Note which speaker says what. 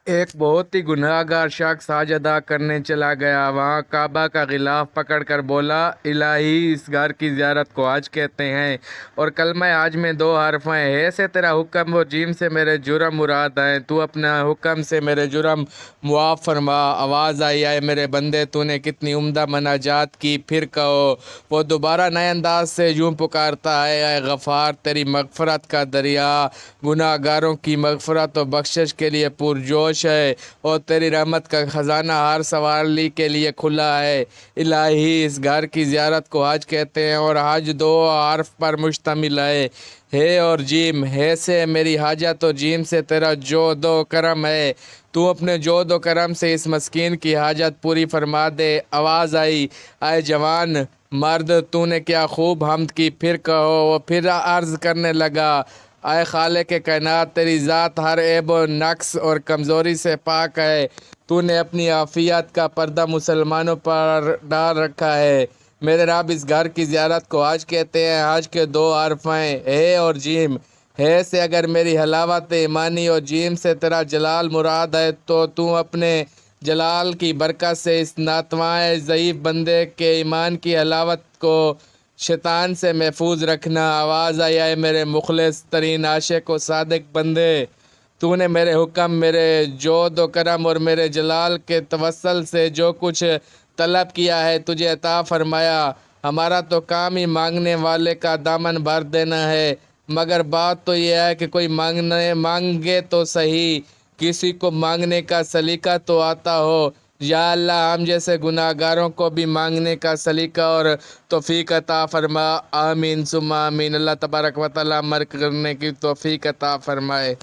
Speaker 1: ایک بہت ہی گنہگار شخص حج ادا کرنے چلا گیا۔ وہاں کعبہ کا غلاف پکڑ کر بولا، الہی، اس گھر کی زیارت کو حج کہتے ہیں، اور کلمہ حج میں دو حرف ہیں، ہے سے تیرا حکم و جیم سے میرے جرم مراد ہیں، تو اپنا حکم سے میرے جرم معاف فرما۔ آواز آئی، اے میرے بندے، تو نے کتنی عمدہ مناجات کی، پھر کہو۔ وہ دوبارہ نئے انداز سے یوں پکارتا ہے، اے غفار، تیری مغفرت کا دریا گناہ گاروں کی مغفرت و بخشش کے لیے پرجوش ہے، اور تیری رحمت کا خزانہ ہر سوالی کے لیے کھلا ہے۔ الہی، اس گھر کی زیارت کو حج کہتے ہیں، اور حج دو حرف پر مشتمل ہے اور جیم۔ ہے سے میری حاجت و جیم سے تیرا جود و کرم ہے، تو اپنے جود و کرم سے اس مسکین کی حاجت پوری فرما دے۔ آواز آئی، اے جوان مرد، تو نے کیا خوب حمد کی، پھر کہو۔ وہ پھر عرض کرنے لگا، اے خالق کائنات، تیری ذات ہر عیب و نقص اور کمزوری سے پاک ہے، تو نے اپنی عافیت کا پردہ مسلمانوں پر ڈال رکھا ہے۔ میرے رب، اس گھر کی زیارت کو حج کہتے ہیں، حج کے دو حرف ہیں، ہے اور جیم۔ ہے سے اگر میری حلاوت ایمانی اور جیم سے تیرا جلال مراد ہے، تو اپنے جلال کی برکت سے اس ناتواں ضعیف بندے کے ایمان کی حلاوت کو شیطان سے محفوظ رکھنا۔ آواز آئی، اے میرے مخلص ترین عاشق و صادق بندے، تو نے میرے حکم، میرے جود و کرم اور میرے جلال کے توسل سے جو کچھ طلب کیا ہے تجھے عطا فرمایا۔ ہمارا تو کام ہی مانگنے والے کا دامن بھر دینا ہے، مگر بات تو یہ ہے کہ کوئی مانگے تو صحیح، کسی کو مانگنے کا سلیقہ تو آتا ہو۔ یا اللہ، ہم جیسے گناہ گاروں کو بھی مانگنے کا سلیقہ اور توفیق عطا فرما۔ آمین ثم آمین۔ اللہ تبارک و تعالی عمل کرنے کی توفیق عطا فرمائے۔